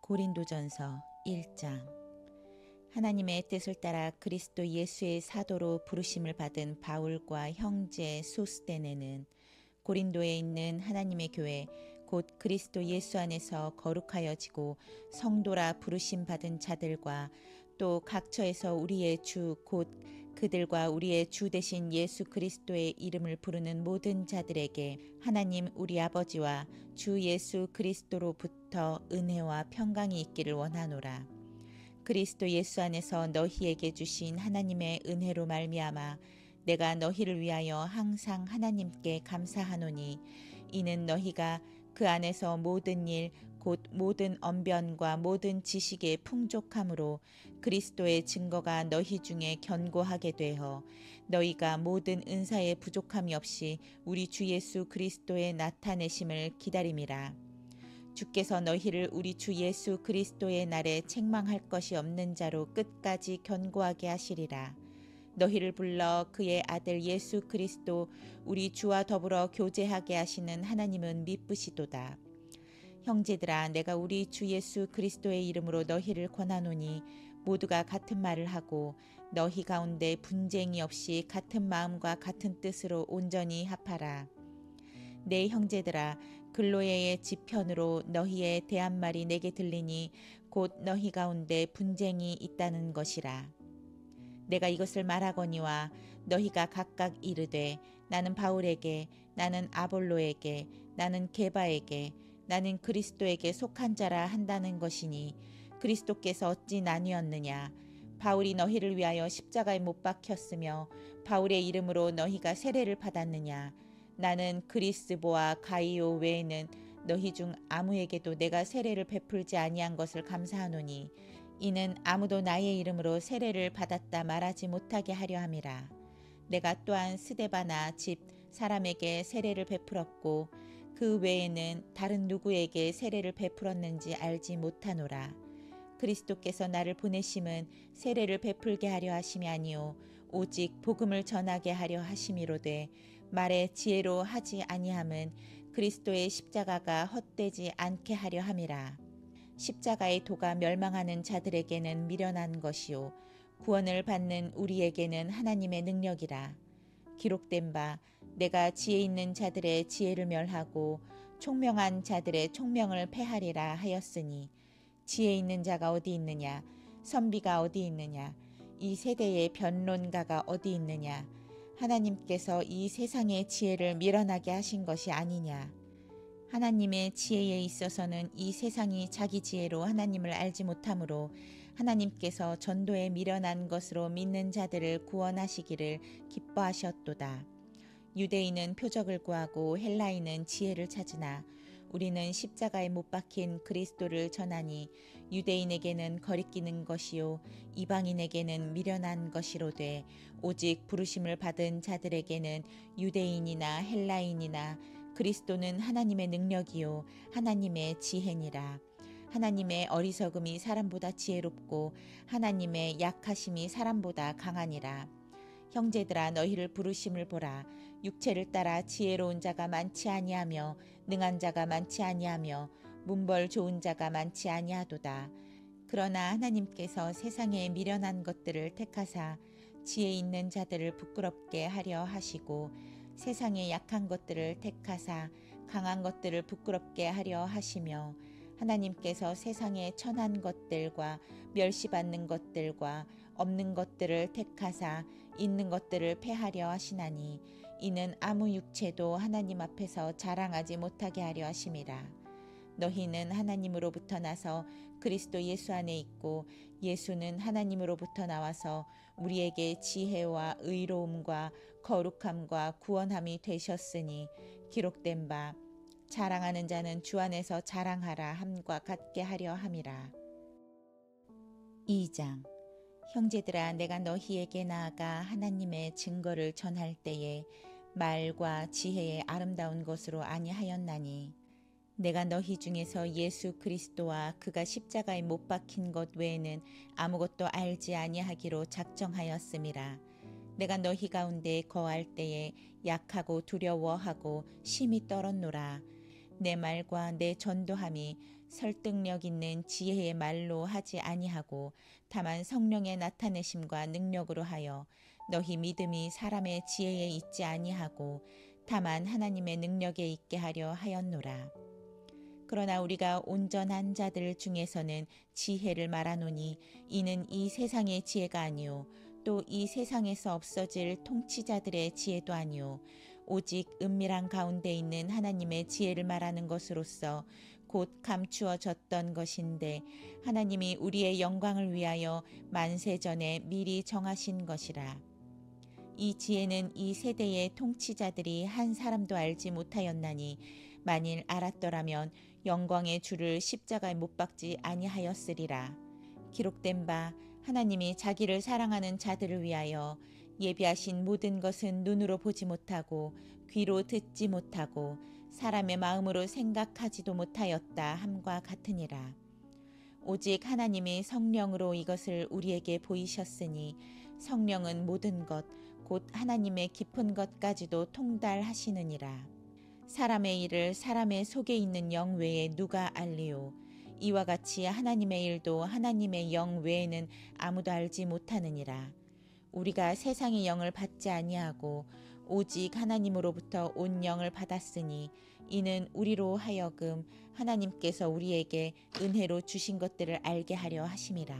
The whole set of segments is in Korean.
고린도전서 1장. 하나님의 뜻을 따라 그리스도 예수의 사도로 부르심을 받은 바울과 형제 소스데네는 고린도에 있는 하나님의 교회 곧 그리스도 예수 안에서 거룩하여지고 성도라 부르심 받은 자들과 또 각처에서 우리의 주 곧 그들과 우리의 주 되신 예수 그리스도의 이름을 부르는 모든 자들에게 하나님 우리 아버지와 주 예수 그리스도로부터 은혜와 평강이 있기를 원하노라. 그리스도 예수 안에서 너희에게 주신 하나님의 은혜로 말미암아 내가 너희를 위하여 항상 하나님께 감사하노니 이는 너희가 그 안에서 모든 일 곧 모든 언변과 모든 지식의 풍족함으로 그리스도의 증거가 너희 중에 견고하게 되어 너희가 모든 은사의 부족함이 없이 우리 주 예수 그리스도의 나타내심을 기다림이라. 주께서 너희를 우리 주 예수 그리스도의 날에 책망할 것이 없는 자로 끝까지 견고하게 하시리라. 너희를 불러 그의 아들 예수 그리스도 우리 주와 더불어 교제하게 하시는 하나님은 미쁘시도다. 형제들아, 내가 우리 주 예수 그리스도의 이름으로 너희를 권하노니 모두가 같은 말을 하고 너희 가운데 분쟁이 없이 같은 마음과 같은 뜻으로 온전히 합하라. 내 형제들아, 글로에의 지편으로 너희의 대한 말이 내게 들리니 곧 너희 가운데 분쟁이 있다는 것이라. 내가 이것을 말하거니와 너희가 각각 이르되 나는 바울에게, 나는 아볼로에게, 나는 게바에게, 나는 그리스도에게 속한 자라 한다는 것이니 그리스도께서 어찌 나뉘었느냐. 바울이 너희를 위하여 십자가에 못 박혔으며 바울의 이름으로 너희가 세례를 받았느냐. 나는 그리스보와 가이오 외에는 너희 중 아무에게도 내가 세례를 베풀지 아니한 것을 감사하노니 이는 아무도 나의 이름으로 세례를 받았다 말하지 못하게 하려 함이라. 내가 또한 스데바나 집 사람에게 세례를 베풀었고 그 외에는 다른 누구에게 세례를 베풀었는지 알지 못하노라. 그리스도께서 나를 보내심은 세례를 베풀게 하려 하심이 아니요 오직 복음을 전하게 하려 하심이로되 말의 지혜로 하지 아니함은 그리스도의 십자가가 헛되지 않게 하려 함이라. 십자가의 도가 멸망하는 자들에게는 미련한 것이요 구원을 받는 우리에게는 하나님의 능력이라. 기록된 바 내가 지혜 있는 자들의 지혜를 멸하고 총명한 자들의 총명을 패하리라 하였으니 지혜 있는 자가 어디 있느냐, 선비가 어디 있느냐, 이 세대의 변론가가 어디 있느냐. 하나님께서 이 세상의 지혜를 밀어나게 하신 것이 아니냐. 하나님의 지혜에 있어서는 이 세상이 자기 지혜로 하나님을 알지 못하므로 하나님께서 전도에 미련한 것으로 믿는 자들을 구원하시기를 기뻐하셨도다. 유대인은 표적을 구하고 헬라인은 지혜를 찾으나 우리는 십자가에 못 박힌 그리스도를 전하니 유대인에게는 거리끼는 것이요 이방인에게는 미련한 것이로되 오직 부르심을 받은 자들에게는 유대인이나 헬라인이나 그리스도는 하나님의 능력이요 하나님의 지혜니라. 하나님의 어리석음이 사람보다 지혜롭고 하나님의 약하심이 사람보다 강하니라. 형제들아, 너희를 부르심을 보라. 육체를 따라 지혜로운 자가 많지 아니하며 능한 자가 많지 아니하며 문벌 좋은 자가 많지 아니하도다. 그러나 하나님께서 세상에 미련한 것들을 택하사 지혜 있는 자들을 부끄럽게 하려 하시고 세상에 약한 것들을 택하사 강한 것들을 부끄럽게 하려 하시며 하나님께서 세상에 천한 것들과 멸시받는 것들과 없는 것들을 택하사 있는 것들을 패하려 하시나니 이는 아무 육체도 하나님 앞에서 자랑하지 못하게 하려 하심이라. 너희는 하나님으로부터 나서 그리스도 예수 안에 있고 예수는 하나님으로부터 나와서 우리에게 지혜와 의로움과 거룩함과 구원함이 되셨으니 기록된 바 자랑하는 자는 주 안에서 자랑하라 함과 같게 하려 함이라. 2장. 형제들아, 내가 너희에게 나아가 하나님의 증거를 전할 때에 말과 지혜의 아름다운 것으로 아니하였나니 내가 너희 중에서 예수 그리스도와 그가 십자가에 못 박힌 것 외에는 아무것도 알지 아니하기로 작정하였음이라. 내가 너희 가운데 거할 때에 약하고 두려워하고 심히 떨었노라. 내 말과 내 전도함이 설득력 있는 지혜의 말로 하지 아니하고 다만 성령의 나타내심과 능력으로 하여 너희 믿음이 사람의 지혜에 있지 아니하고 다만 하나님의 능력에 있게 하려 하였노라. 그러나 우리가 온전한 자들 중에서는 지혜를 말하노니 이는 이 세상의 지혜가 아니요 또 이 세상에서 없어질 통치자들의 지혜도 아니요 오직 은밀한 가운데 있는 하나님의 지혜를 말하는 것으로서 곧 감추어졌던 것인데 하나님이 우리의 영광을 위하여 만세 전에 미리 정하신 것이라. 이 지혜는 이 세대의 통치자들이 한 사람도 알지 못하였나니 만일 알았더라면 영광의 주를 십자가에 못 박지 아니하였으리라. 기록된 바 하나님이 자기를 사랑하는 자들을 위하여 예비하신 모든 것은 눈으로 보지 못하고 귀로 듣지 못하고 사람의 마음으로 생각하지도 못하였다 함과 같으니라. 오직 하나님이 성령으로 이것을 우리에게 보이셨으니 성령은 모든 것 곧 하나님의 깊은 것까지도 통달하시느니라. 사람의 일을 사람의 속에 있는 영 외에 누가 알리요? 이와 같이 하나님의 일도 하나님의 영 외에는 아무도 알지 못하느니라. 우리가 세상의 영을 받지 아니하고 오직 하나님으로부터 온 영을 받았으니 이는 우리로 하여금 하나님께서 우리에게 은혜로 주신 것들을 알게 하려 하심이라.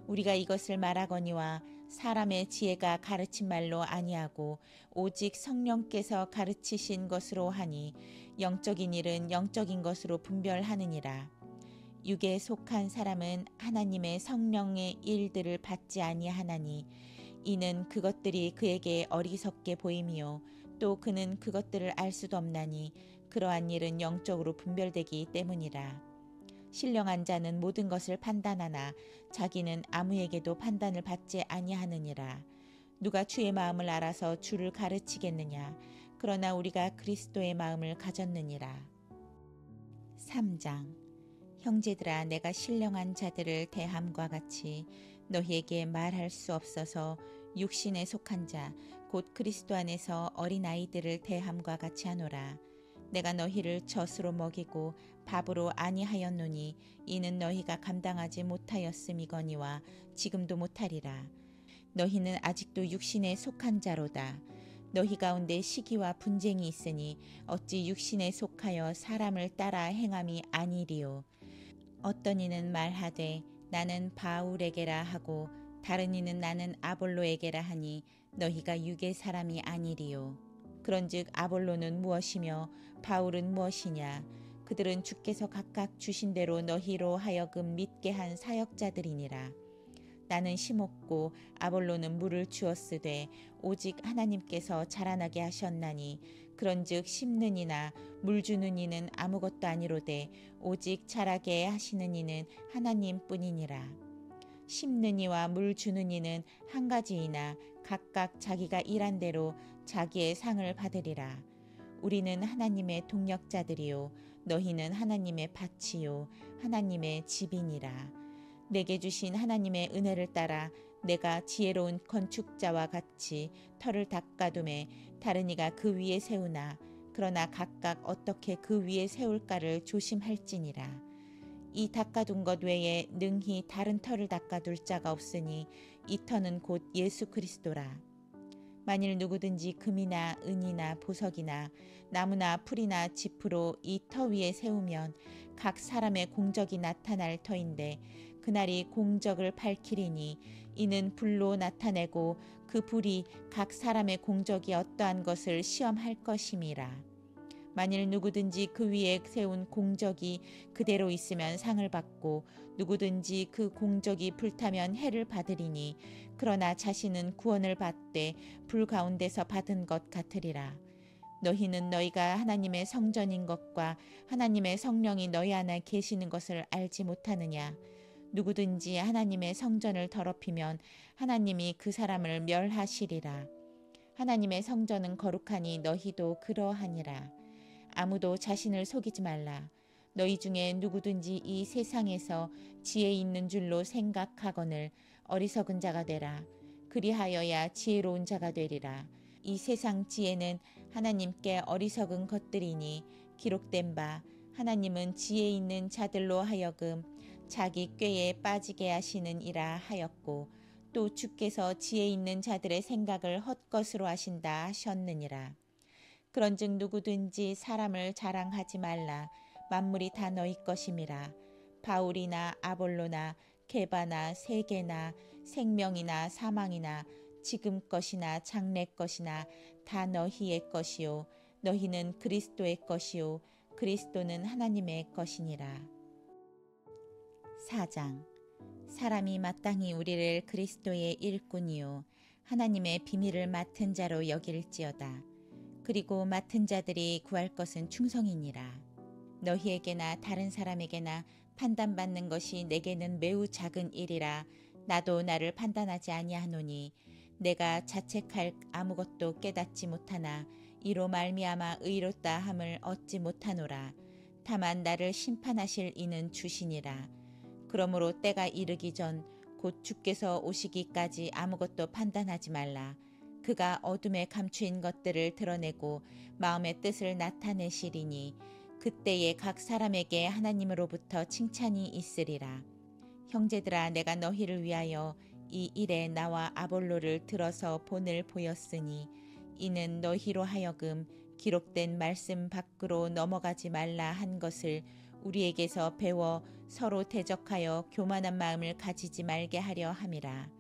우리가 이것을 말하거니와 사람의 지혜가 가르친 말로 아니하고 오직 성령께서 가르치신 것으로 하니 영적인 일은 영적인 것으로 분별하느니라. 육에 속한 사람은 하나님의 성령의 일들을 받지 아니하나니 이는 그것들이 그에게 어리석게 보임이요 또 그는 그것들을 알 수도 없나니 그러한 일은 영적으로 분별되기 때문이라. 신령한 자는 모든 것을 판단하나 자기는 아무에게도 판단을 받지 아니하느니라. 누가 주의 마음을 알아서 주를 가르치겠느냐. 그러나 우리가 그리스도의 마음을 가졌느니라. 3장. 형제들아, 내가 신령한 자들을 대함과 같이 너희에게 말할 수 없어서 육신에 속한 자 곧 그리스도 안에서 어린아이들을 대함과 같이 하노라. 내가 너희를 젖으로 먹이고 밥으로 아니하였노니 이는 너희가 감당하지 못하였음이거니와 지금도 못하리라. 너희는 아직도 육신에 속한 자로다. 너희 가운데 시기와 분쟁이 있으니 어찌 육신에 속하여 사람을 따라 행함이 아니리요. 어떤 이는 말하되 나는 바울에게라 하고 다른 이는 나는 아볼로에게라 하니 너희가 육의 사람이 아니리요. 그런즉 아볼로는 무엇이며 바울은 무엇이냐. 그들은 주께서 각각 주신 대로 너희로 하여금 믿게 한 사역자들이니라. 나는 심었고 아볼로는 물을 주었으되 오직 하나님께서 자라나게 하셨나니 그런즉 심는 이나 물 주는 이는 아무것도 아니로되 오직 자라게 하시는 이는 하나님뿐이니라. 심는 이와 물 주는 이는 한 가지이나 각각 자기가 일한 대로 자기의 상을 받으리라. 우리는 하나님의 동력자들이요 너희는 하나님의 밭이요 하나님의 집이니라. 내게 주신 하나님의 은혜를 따라 내가 지혜로운 건축자와 같이 터를 닦아두매 다른 이가 그 위에 세우나 그러나 각각 어떻게 그 위에 세울까를 조심할지니라. 이 닦아둔 것 외에 능히 다른 터를 닦아둘 자가 없으니 이 터는 곧 예수 그리스도라. 만일 누구든지 금이나 은이나 보석이나 나무나 풀이나 짚으로 이 터 위에 세우면 각 사람의 공적이 나타날 터인데 그날이 공적을 밝히리니 이는 불로 나타내고 그 불이 각 사람의 공적이 어떠한 것을 시험할 것임이라. 만일 누구든지 그 위에 세운 공적이 그대로 있으면 상을 받고 누구든지 그 공적이 불타면 해를 받으리니 그러나 자신은 구원을 받되 불 가운데서 받은 것 같으리라. 너희는 너희가 하나님의 성전인 것과 하나님의 성령이 너희 안에 계시는 것을 알지 못하느냐. 누구든지 하나님의 성전을 더럽히면 하나님이 그 사람을 멸하시리라. 하나님의 성전은 거룩하니 너희도 그러하니라. 아무도 자신을 속이지 말라. 너희 중에 누구든지 이 세상에서 지혜 있는 줄로 생각하거늘 어리석은 자가 되라. 그리하여야 지혜로운 자가 되리라. 이 세상 지혜는 하나님께 어리석은 것들이니 기록된 바 하나님은 지혜 있는 자들로 하여금 자기 꾀에 빠지게 하시는 이라 하였고 또 주께서 지혜 있는 자들의 생각을 헛것으로 하신다 하셨느니라. 그런즉 누구든지 사람을 자랑하지 말라. 만물이 다 너희 것임이라. 바울이나 아볼로나 게바나 세계나 생명이나 사망이나 지금 것이나 장래 것이나 다 너희의 것이요 너희는 그리스도의 것이요 그리스도는 하나님의 것이니라. 4장. 사람이 마땅히 우리를 그리스도의 일꾼이요 하나님의 비밀을 맡은 자로 여길지어다. 그리고 맡은 자들이 구할 것은 충성이니라. 너희에게나 다른 사람에게나 판단받는 것이 내게는 매우 작은 일이라. 나도 나를 판단하지 아니하노니 내가 자책할 아무것도 깨닫지 못하나 이로 말미암아 의롭다 함을 얻지 못하노라. 다만 나를 심판하실 이는 주시니라. 그러므로 때가 이르기 전 곧 주께서 오시기까지 아무것도 판단하지 말라. 그가 어둠에 감추인 것들을 드러내고 마음의 뜻을 나타내시리니 그때에 각 사람에게 하나님으로부터 칭찬이 있으리라. 형제들아, 내가 너희를 위하여 이 일에 나와 아볼로를 들어서 본을 보였으니 이는 너희로 하여금 기록된 말씀 밖으로 넘어가지 말라 한 것을 우리에게서 배워 서로 대적하여 교만한 마음을 가지지 말게 하려 함이라.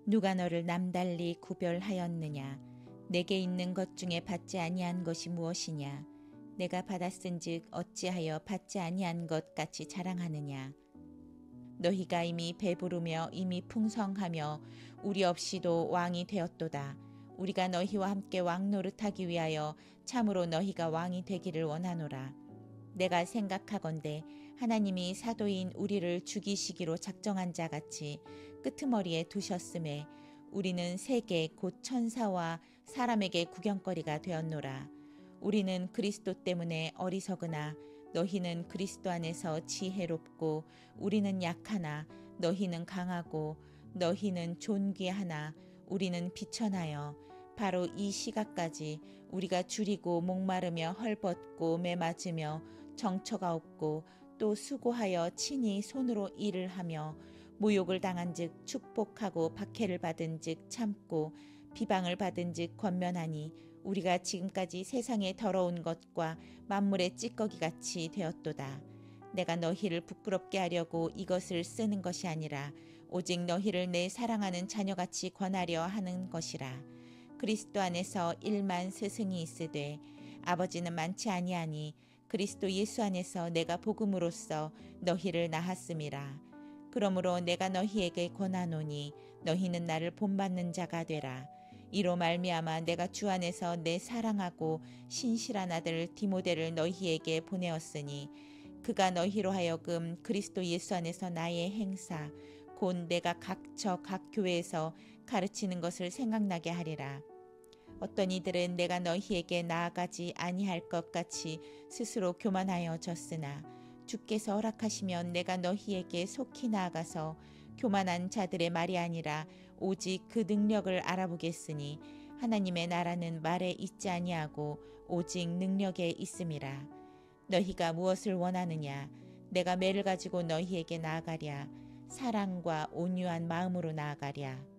누가 너를 남달리 구별하였느냐? 내게 있는 것 중에 받지 아니한 것이 무엇이냐? 내가 받았은즉 어찌하여 받지 아니한 것 같이 자랑하느냐? 너희가 이미 배부르며 이미 풍성하며 우리 없이도 왕이 되었도다. 우리가 너희와 함께 왕 노릇하기 위하여 참으로 너희가 왕이 되기를 원하노라. 내가 생각하건대 하나님이 사도인 우리를 죽이시기로 작정한 자 같이 끄트머리에 두셨음에 우리는 세계 곧 천사와 사람에게 구경거리가 되었노라. 우리는 그리스도 때문에 어리석으나 너희는 그리스도 안에서 지혜롭고 우리는 약하나 너희는 강하고 너희는 존귀하나 우리는 비천하여 바로 이 시각까지 우리가 줄이고 목마르며 헐벗고 매맞으며 정처가 없고 또 수고하여 친히 손으로 일을 하며 모욕을 당한즉 축복하고 박해를 받은즉 참고 비방을 받은즉 권면하니 우리가 지금까지 세상의 더러운 것과 만물의 찌꺼기같이 되었도다. 내가 너희를 부끄럽게 하려고 이것을 쓰는 것이 아니라 오직 너희를 내 사랑하는 자녀같이 권하려 하는 것이라. 그리스도 안에서 1만 스승이 있으되 아버지는 많지 아니하니 그리스도 예수 안에서 내가 복음으로써 너희를 낳았음이라. 그러므로 내가 너희에게 권하노니 너희는 나를 본받는 자가 되라. 이로 말미암아 내가 주 안에서 내 사랑하고 신실한 아들 디모데를 너희에게 보내었으니 그가 너희로 하여금 그리스도 예수 안에서 나의 행사 곧 내가 각처 각 교회에서 가르치는 것을 생각나게 하리라. 어떤 이들은 내가 너희에게 나아가지 아니할 것 같이 스스로 교만하여 졌으나 주께서 허락하시면 내가 너희에게 속히 나아가서 교만한 자들의 말이 아니라 오직 그 능력을 알아보겠으니 하나님의 나라는 말에 있지 아니하고 오직 능력에 있음이라. 너희가 무엇을 원하느냐? 내가 매를 가지고 너희에게 나아가랴. 사랑과 온유한 마음으로 나아가랴.